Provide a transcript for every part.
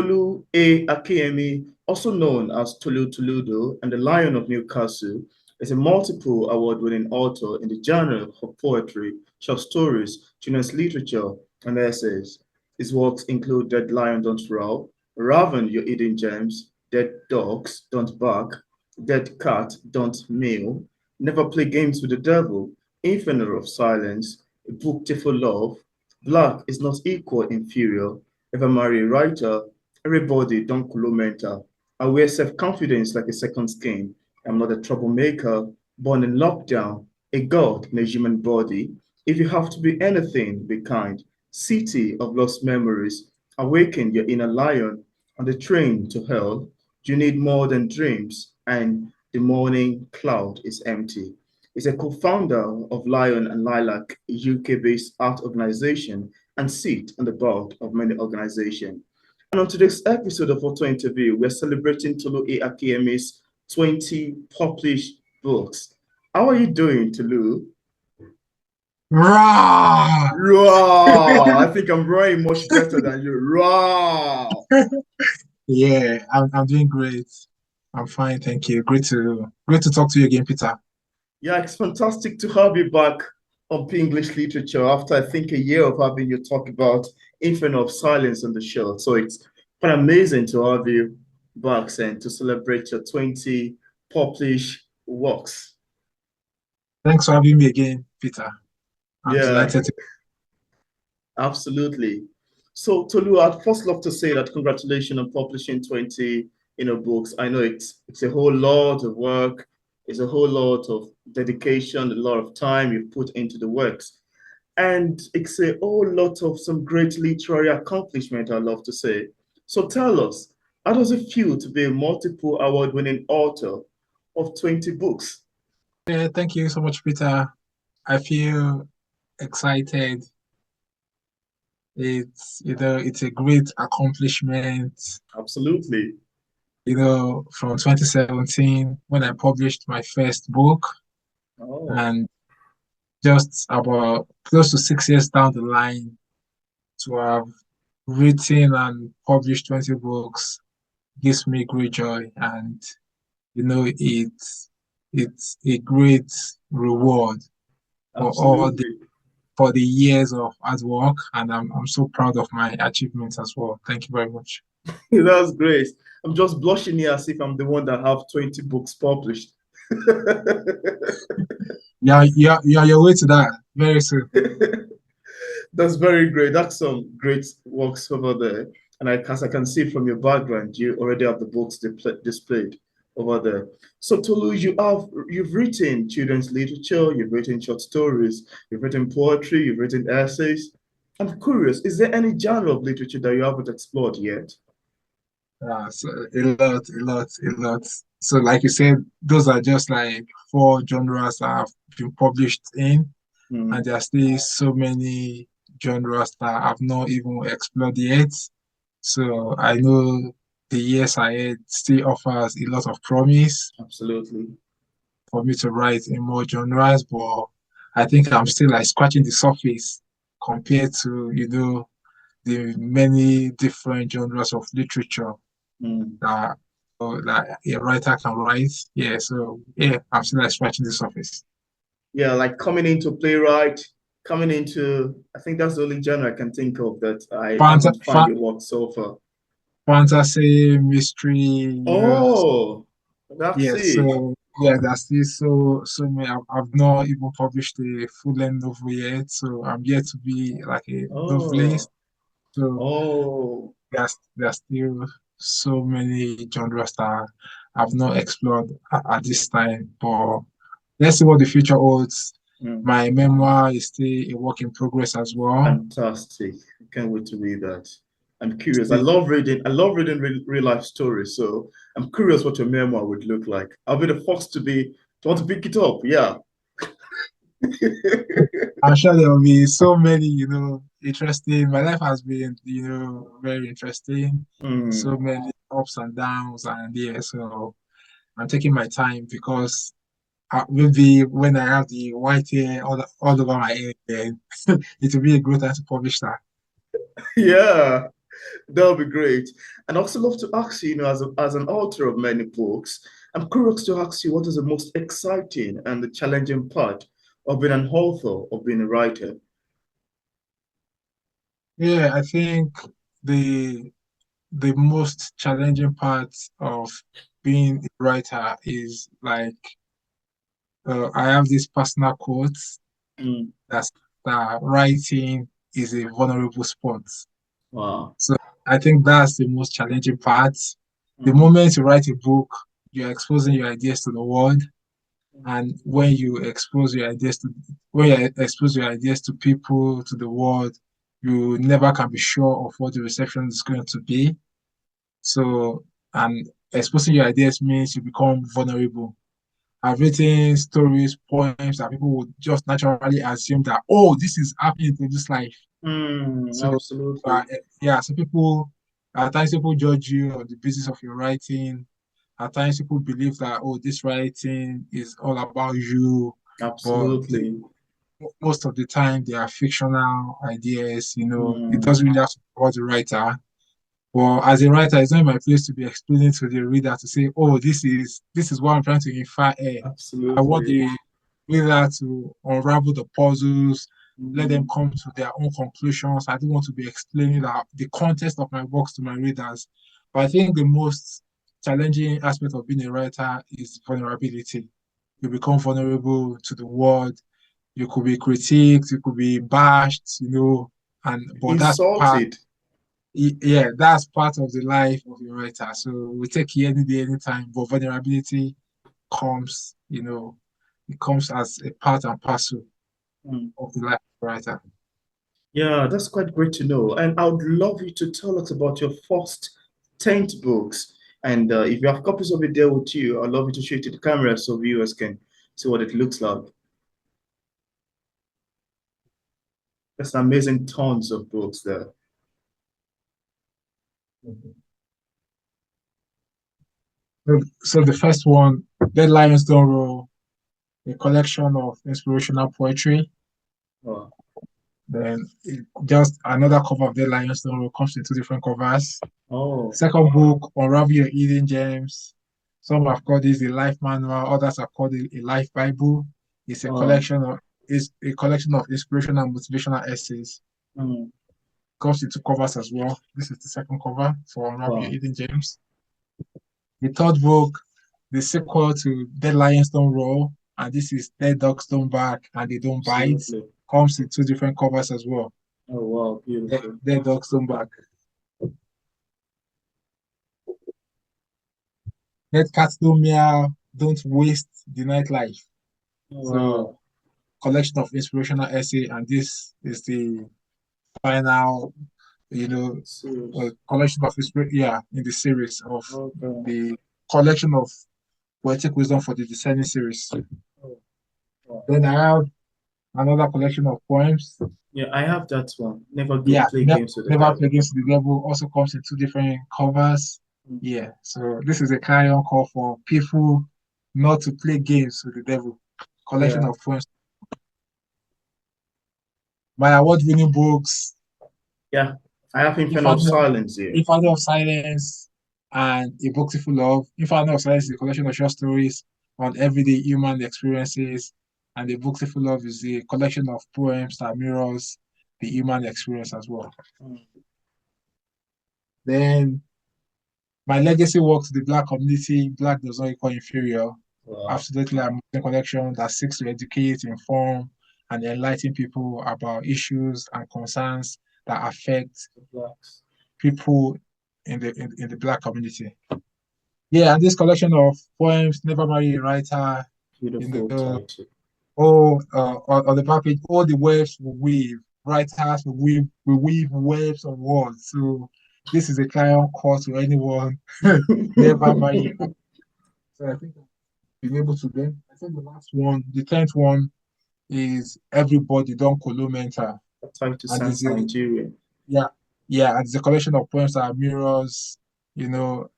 Tolu A Akinyemi, also known as Tolutoludo and the Lion of Newcastle, is a multiple award-winning author in the genre of poetry, short stories, children's literature, and essays. His works include Dead Lion Don't Roar, Unravel Your Hidden Gems, Dead Dogs Don't Bark, Dead Cat Don't Meow, Never Play Games with the Devil, Inferno of Silence, Booktiful Love, Black is Not Equal, Inferior, Ever Marry a Writer, Everybody, Don Kolomental. I wear self-confidence like a second skin. I'm not a troublemaker, born in lockdown, a god in a human body. If you have to be anything, be kind. City of lost memories, awaken your inner lion. On the train to hell, you need more than dreams, and the morning cloud is empty. He's a co-founder of Lion and Lilac, a UK-based art organization, and sit on the board of many organizations. And on today's episode of Auto Interview, we're celebrating Tolu A Akinyemi's 20 published books. How are you doing, Tolu? Raw! Raw! I think I'm roaring much better than you. Raw! Yeah, I'm doing great. I'm fine, thank you. Great to talk to you again, Peter. Yeah, it's fantastic to have you back on English literature after I think a year of having you talk about Inferno of Silence on the show. So it's quite amazing to have you back and to celebrate your 20 published works. Thanks for having me again, Peter. I'm Yeah, delighted to. absolutely. So Tolu, I'd first love to say that congratulations on publishing 20, books. I know it's a whole lot of work, it's a whole lot of dedication, a lot of time you've put into the works. And it's a whole lot of some great literary accomplishment, I love to say. So tell us, how does it feel to be a multiple award-winning author of 20 books? Yeah, thank you so much, Peter. I feel excited. It's a great accomplishment. Absolutely. From 2017 when I published my first book, Oh, and just about close to 6 years down the line to have written and published 20 books gives me great joy, and it's a great reward for all the absolutely. for the years of hard work, and I'm so proud of my achievements as well. Thank you very much. That's great. I'm just blushing here as if I'm the one that have 20 books published. Yeah, you're your way to that very soon. That's very great. That's some great works over there. And as I can see from your background, you already have the books displayed over there. So Tolu, you've written children's literature, you've written short stories, you've written poetry, you've written essays. I'm curious, is there any genre of literature that you haven't explored yet? So a lot. So like you said, those are just like four genres that have been published in, Hmm, and there are still so many genres that I've not even explored yet. So I know the years ahead still offers a lot of promise absolutely. for me to write in more genres, but I think I'm still like scratching the surface compared to, the many different genres of literature Hmm. that that a writer can write. Yeah, so yeah, I'm still like scratching the surface. Yeah, like coming into playwright, coming into, I think that's the only genre I can think of that I Fanta haven't found your work so far. fantasy, mystery. Oh, that's Yeah, it. so yeah, there's still so many. I've not even published a full-length novel yet, so I'm yet to be like a novelist. Oh, So oh, there's still so many genres that I've not explored at this time. But let's see what the future holds. mm, My memoir is still a work in progress as well. fantastic. I can't wait to read that. I'm curious. Still, I love reading real life stories. So I'm curious what your memoir would look like. I'll be the first to want to pick it up. Yeah. I'm sure there will be so many, interesting. My life has been, very interesting. Mm, So many ups and downs, and yeah, so I'm taking my time because maybe when I have the white hair all over my head, then it will be a good time to publish that. yeah. That would be great. And I also love to ask you, as an author of many books, I'm curious to ask you what is the most exciting and the challenging part of being an author, of being a writer? Yeah, I think the the most challenging part of being a writer is like I have this personal quote Mm, that's that writing is a vulnerable sport. wow. So I think that's the most challenging part. The Mm, moment you write a book, you're exposing your ideas to the world. And when you expose your ideas to people, to the world, you never can be sure of what the reception is going to be. So, and exposing your ideas means you become vulnerable. I've written stories, poems that people would just naturally assume that, oh, this is happening to this life. So, absolutely. yeah, so people, at times people judge you on the basis of your writing. At times people believe that, oh, this writing is all about you, but Absolutely. most of the time they are fictional ideas, it Mm, doesn't really have to be about the writer. Well, as a writer, it's not my place to be explaining to the reader to say, "Oh, this is what I'm trying to infer." I want absolutely. the reader to unravel the puzzles, let them Mm, come to their own conclusions. I don't want to be explaining the context of my works to my readers. But I think the most challenging aspect of being a writer is vulnerability. You become vulnerable to the world. You could be critiqued, you could be bashed, and but insulted. yeah, that's part of the life of a writer. So we take it any day, anytime, but vulnerability comes, it comes as a part and parcel Mm. of the life of a writer. Yeah, that's quite great to know. And I would love you to tell us about your first 10 books. And if you have copies of it there with you, I'd love you to show it to the camera so viewers can see what it looks like. That's amazing tons of books there. So the first one, Dead Lions Don't Roll, a collection of inspirational poetry. Wow. Then just another cover of Dead Lions Don't Roll comes in two different covers. Oh, Second book, Unravel Your Hidden Gems. Some have called this a life manual, others have called it a life Bible. It's a wow. collection of is a collection of inspirational and motivational essays. Mm, Comes in two covers as well. This is the second cover for Unravel Your wow. Hidden Gems. The third book, the sequel to Dead Lions Don't Roll, and this is Dead Dogs Don't Bark and They Don't Bite, Absolutely. comes in two different covers as well. Oh, wow. Beautiful. Dead Dogs Don't Bark. Dead Cats Don't Meow, Don't Waste the Nightlife. So Wow. collection of inspirational essay, and this is the final, you know, Serious. collection of yeah, in the series of Okay. the collection of poetic wisdom for the descending series. Oh, wow. Then I have another collection of poems. Yeah, I have that one. Never go Yeah, play games with the Never Play devil. Against the Devil also comes in two different covers. Mm. Yeah, so this is a clarion call for people not to play games with the devil. Collection Yeah. of poems. My award-winning books, Yeah. I have Inferno of Inferno, Silence here. Inferno of Silence, and A Booktiful Love. Inferno of Silence is a collection of short stories on everyday human experiences, and A Booktiful Love is a collection of poems that mirrors the human experience as well. Mm. Then my legacy work to the Black community, Black does not equal inferior. Wow. Absolutely amazing collection that seeks to educate, inform, and enlighten people about issues and concerns that affect The blacks. people in the Black community. Yeah, and this collection of poems, Never Marry a Writer, you Beautiful know, title. on the back page, all the webs we weave, writers we weave webs of words. So this is a client call to anyone, never marry a writer. So I think I've been able to then. I think the last one, the 10th one is Everybody, Don Kolomental. A title And sounds Nigerian. yeah, yeah, and it's a collection of poems that mirrors, you know,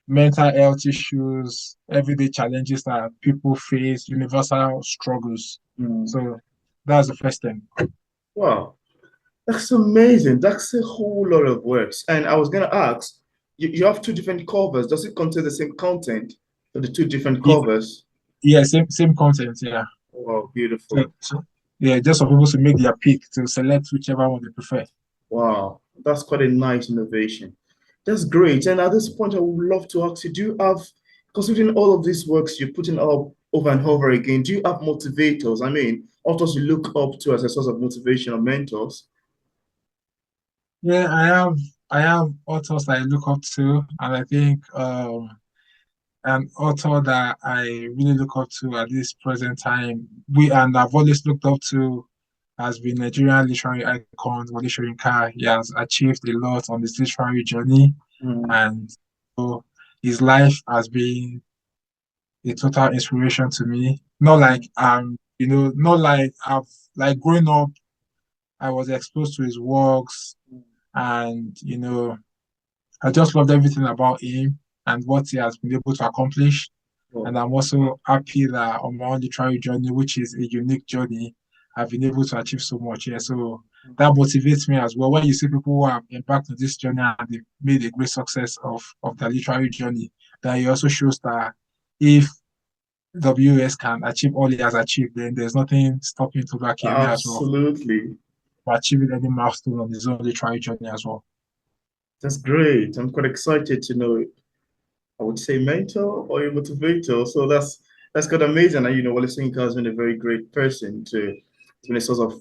mental health issues, everyday challenges that people face, universal struggles. Mm. So that's the first thing. Wow. That's amazing. That's a whole lot of works. And I was gonna ask, you have two different covers. Does it contain the same content for the two different Yeah, covers? yeah, same content, yeah. Wow, So, beautiful. so yeah, just for people to make their pick to select whichever one they prefer. Wow, that's quite a nice innovation. That's great. And at this point, I would love to ask you, do you have, considering all of these works you're putting up over and over again, do you have motivators? I mean, authors you look up to as a source of motivation or mentors? Yeah, I have authors that I look up to, and I think an author that I really look up to at this present time, I've always looked up to has been Nigerian literary icon Wole Soyinka. He has achieved a lot on his literary journey, Mm, and so his life has been a total inspiration to me. Not like mm, not like I've like growing up, I was exposed to his works, and I just loved everything about him and what he has been able to accomplish. oh, And I'm also happy that on my own literary journey, which is a unique journey, I've been able to achieve so much here. So that motivates me as well. When you see people who have embarked on this journey and they've made a great success of their literary journey, that it also shows that if WS can achieve all he has achieved, then there's nothing stopping Tolu Akinyemi as well absolutely. for achieving any milestone on his own literary journey as well. That's great. I'm quite excited to know, I would say mentor or a motivator. So that's quite amazing. And Wale Soyinka has been a very great person to, it's been a source of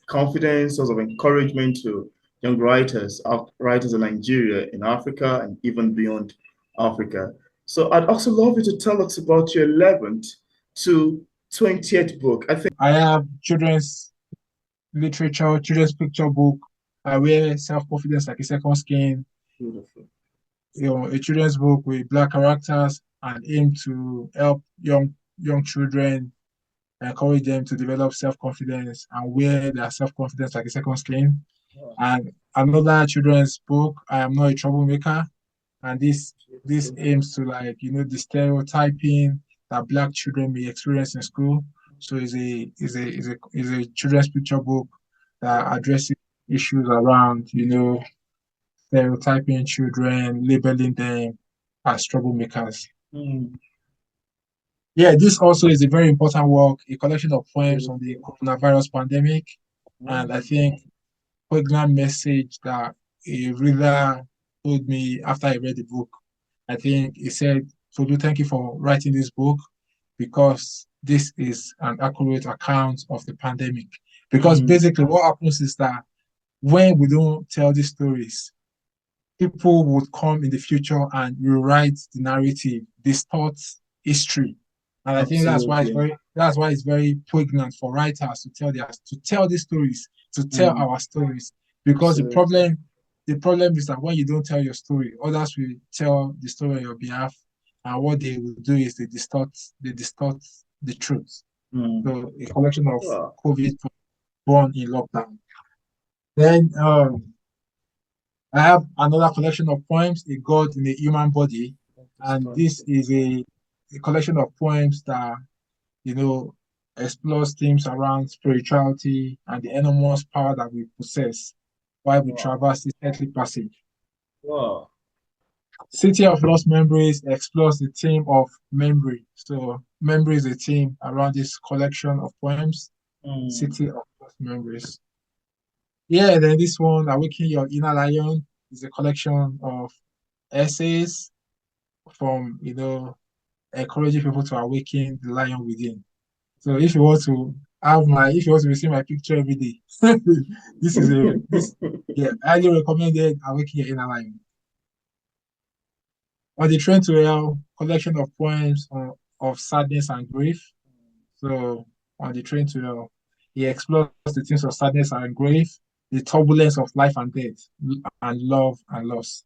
confidence, source of encouragement to young writers in Nigeria, in Africa, and even beyond Africa. So I'd also love you to tell us about your 11th to 20th book. I think I have children's literature, children's picture book, where self-confidence like a second skin, beautiful. a children's book with black characters and aim to help young children, encourage them to develop self-confidence and wear their self-confidence like a second skin. And another children's book, I Am Not a Troublemaker, and this Beautiful. aims to like the stereotyping that black children may experience in school. So it's a children's picture book that addresses issues around stereotyping children, labeling them as troublemakers. Mm, Yeah, this also is a very important work, a collection of poems on the beautiful. coronavirus pandemic, and I Mm, think poignant message that a reader told me after I read the book. I think he said, Tolu, thank you for writing this book because this is an accurate account of the pandemic. Because mm, basically, what happens is that when we don't tell these stories, people would come in the future and rewrite the narrative, distort history. And I think absolutely. that's why it's very poignant for writers to tell these stories, to tell Mm, our stories. Because absolutely. the problem is that when you don't tell your story, others will tell the story on your behalf. And what they will do is they distort the truth. Mm. So a collection of Wow. COVID born in lockdown. Then I have another collection of poems, A God in a Human Body. And this is a collection of poems that, you know, explores themes around spirituality and the enormous power that we possess while we Wow. traverse this earthly passage. Wow. City of Lost Memories explores the theme of memory. So, memory is a theme around this collection of poems, Mm. City of Lost Memories. Yeah, then this one, Awaken Your Inner Lion, is a collection of essays from encouraging people to awaken the lion within. So if you want to receive my picture every day, this yeah, highly recommended Awaken Your Inner Lion. On the Train to Hell, collection of poems of sadness and grief. So on the Train to Hell, he explores the themes of sadness and grief, the turbulence of life and death, and love and loss.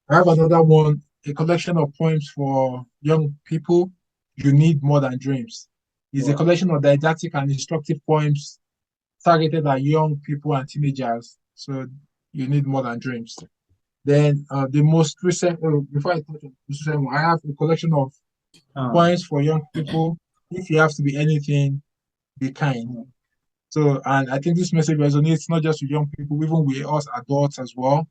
I have another one, a collection of poems for young people. You need more than dreams. It's a Wow. collection of didactic and instructive poems targeted at young people and teenagers. So you need more than dreams. Then the most recent, before I touch on the most recent one, I have a collection of Ah. poems for young people. If you have to be anything, be kind. So, and I think this message resonates not just with young people, even with us adults as well.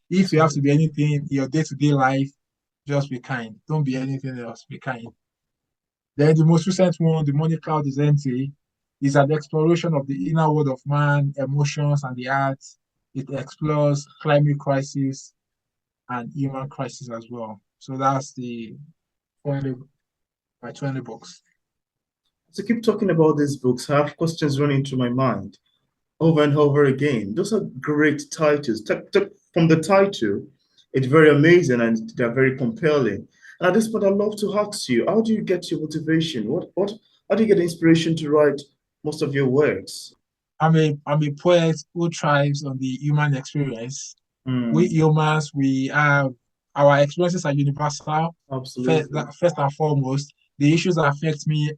If you have to be anything in your day-to-day life, just be kind. Don't be anything else. Be kind. Then the most recent one, The Money Cloud is Empty, is an exploration of the inner world of man, emotions, and the arts. It explores climate crisis and human crisis as well. So that's the 20 by 20 books. So keep talking about these books. I have questions running through my mind over and over again. Those are great titles. From the title, it's very amazing and they're very compelling. And at this point, I'd love to ask you, how do you get your motivation? How do you get the inspiration to write most of your works? I'm a poet who thrives on the human experience. We Mm, humans, we have our experiences are universal. First, absolutely. first and foremost, the issues that affect me,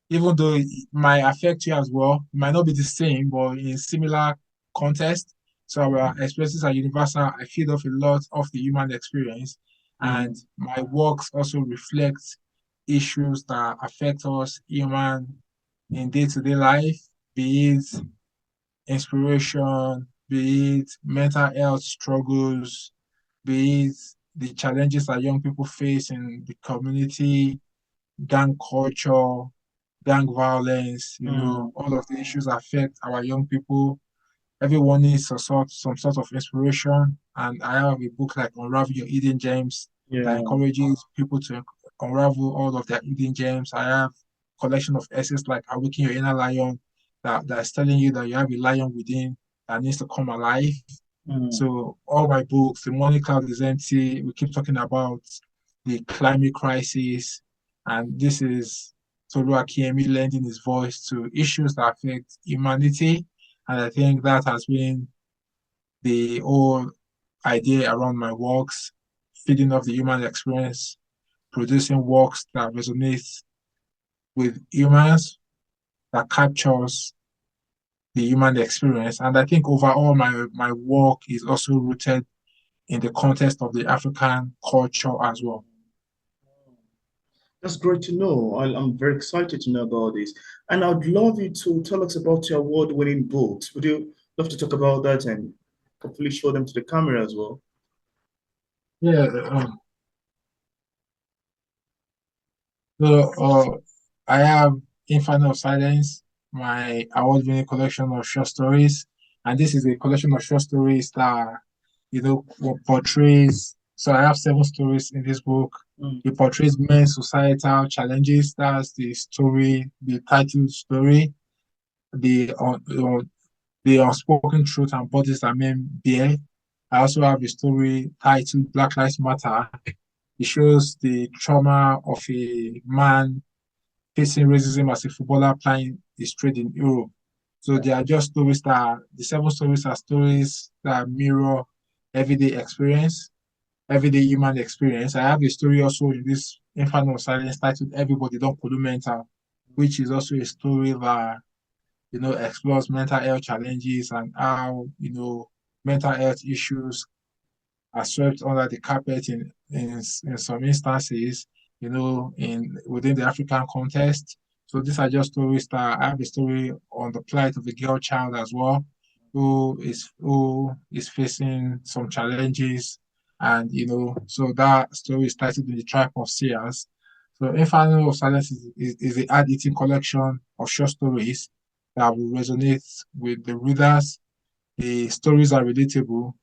even though it might affect you as well, it might not be the same, but in similar context. So our experiences are universal. I feed off a lot of the human experience, and Mm, my works also reflect issues that affect us human in day-to-day life, be it inspiration, be it mental health struggles, be it the challenges that young people face in the community, gang culture, gang violence, mm, all of the issues affect our young people. Everyone needs some sort of inspiration. And I have a book like Unravel Your Hidden Gems that yeah. encourages people to unravel all of their hidden gems. I have a collection of essays like Awaken Your Inner Lion that's telling you that you have a lion within that needs to come alive. Mm, So all my books, The Money Cloud is Empty, we keep talking about the climate crisis, and this is Tolu A Akinyemi lending his voice to issues that affect humanity. And I think that has been the whole idea around my works, feeding off the human experience, producing works that resonate with humans, that captures the human experience. And I think overall my work is also rooted in the context of the African culture as well. that's great to know. I'm very excited to know about this. And I'd love you to tell us about your award-winning books. Would you love to talk about that and hopefully show them to the camera as well? Yeah, so I have Inferno of Silence, my award-winning collection of short stories, and this is a collection of short stories that portrays. So I have 7 stories in this book. Mm, It portrays men's societal challenges. That's the story, the title story, the the unspoken truth and bodies that men bear. I also have a story titled Black Lives Matter. It shows the trauma of a man facing racism as a footballer playing his trade in Europe. So they are just stories the 7 stories are stories that mirror everyday experience, everyday human experience. I have a story also in this Infernal of Silence titled Everybody Don Kolomental, which is also a story that explores mental health challenges and how mental health issues are swept under the carpet in some instances, in within the African context. So these are just stories that I have a story on the plight of a girl child as well, who is facing some challenges, and so that story is titled in the tribe of seers. So Inferno of Silence is a hard-hitting collection of short stories that will resonate with the readers. The stories are relatable,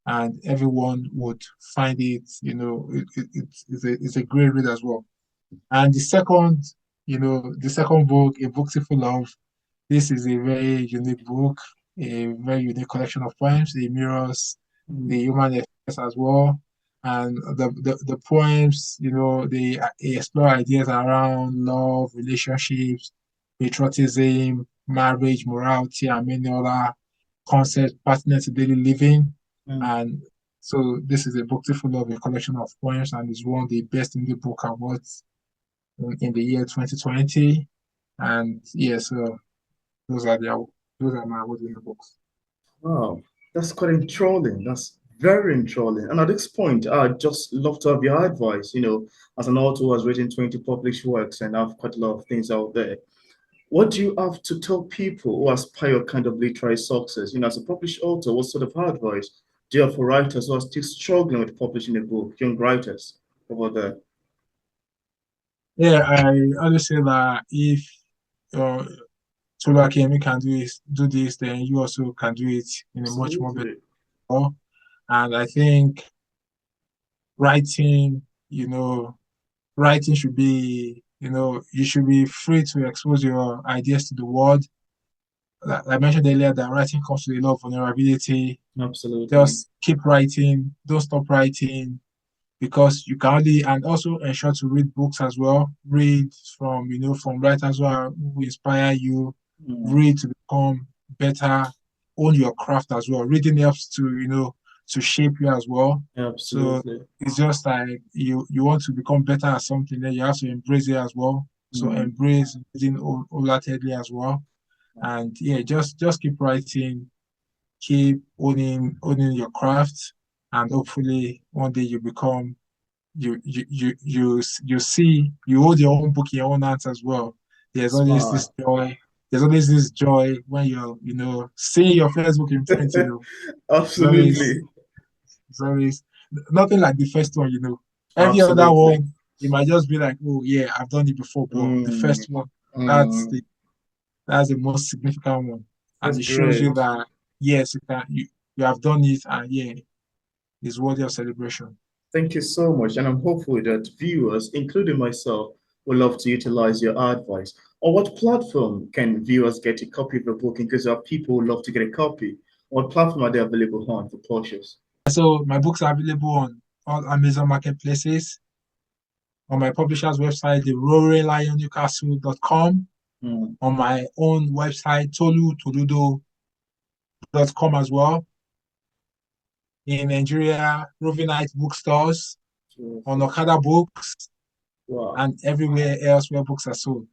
and everyone would find it, it's a great read as well. And the second book, A Booktiful Love, this is a very unique book, a very unique collection of poems. It mirrors the mm, human experience as well. And the poems, they explore ideas around love, relationships, patriotism, marriage, morality, and many other concepts pertinent to daily living. mm. And so this is a book full of a collection of poems and is won the Best Indie Book Awards in the year 2020. And yeah, so those are those are my award winning books. Wow, that's quite enthralling. That's very enthralling. And at this point, I'd just love to have your advice. As an author who has written 20 published works and have quite a lot of things out there. What do you have to tell people who aspire kind of literary success? As a published author, what sort of advice do you have for writers who are still struggling with publishing a book, young writers over there? Yeah, I always say that if uh, Tolu A Akinyemi can do this, then you also can do it in a much more better Absolutely. way. And I think writing, you know, writing should be, you should be free to expose your ideas to the world. Like I mentioned earlier, that writing comes with a lot of vulnerability. Absolutely. Just keep writing, don't stop writing, because you can only, and also ensure to read books as well. Read from writers who inspire you. Mm, Read to become better. Own your craft as well. Reading helps to shape you as well. So absolutely. it's just like you want to become better at something, then you have to embrace it as well. So Mm, embrace reading wholeheartedly as well. And yeah, just keep writing, keep owning your craft, and hopefully one day you see you hold your own book in your own hands as well. There's always this smart. joy. There's always this joy when you're seeing your first book in print. It's always Absolutely. it's always nothing like the first one. Every other Absolutely. one, it might just be like, oh yeah, I've done it before, but the Mm, first one, that's mm, the that's the most significant one, and that's it shows you great. that yes, you have done it, and yeah, it's worthy of celebration. Thank you so much. And I'm hopeful that viewers, including myself, will love to utilize your advice. On what platform can viewers get a copy of the book in case there are people who love to get a copy? What platform are they available on for purchase? So my books are available on all Amazon marketplaces, on my publisher's website, the Newcastle.com, Mm, on my own website, Tolutoludo.com as well, in Nigeria, Rovinite bookstores, on terrific. Okada Books, Wow. and everywhere else where books are sold.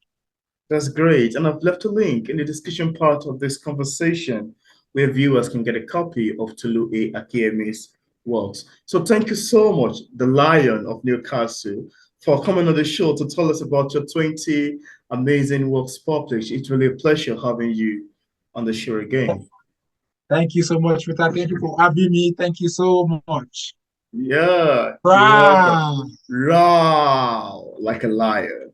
That's great. And I've left a link in the discussion part of this conversation where viewers can get a copy of Tolu A Akinyemi's works. So thank you so much, the Lion of Newcastle, for coming on the show to tell us about your 20 amazing works published. It's really a pleasure having you on the show again. Thank you so much, Rita. Thank you for having me. Thank you so much. Yeah, you're welcome. Wow. Roar like a lion.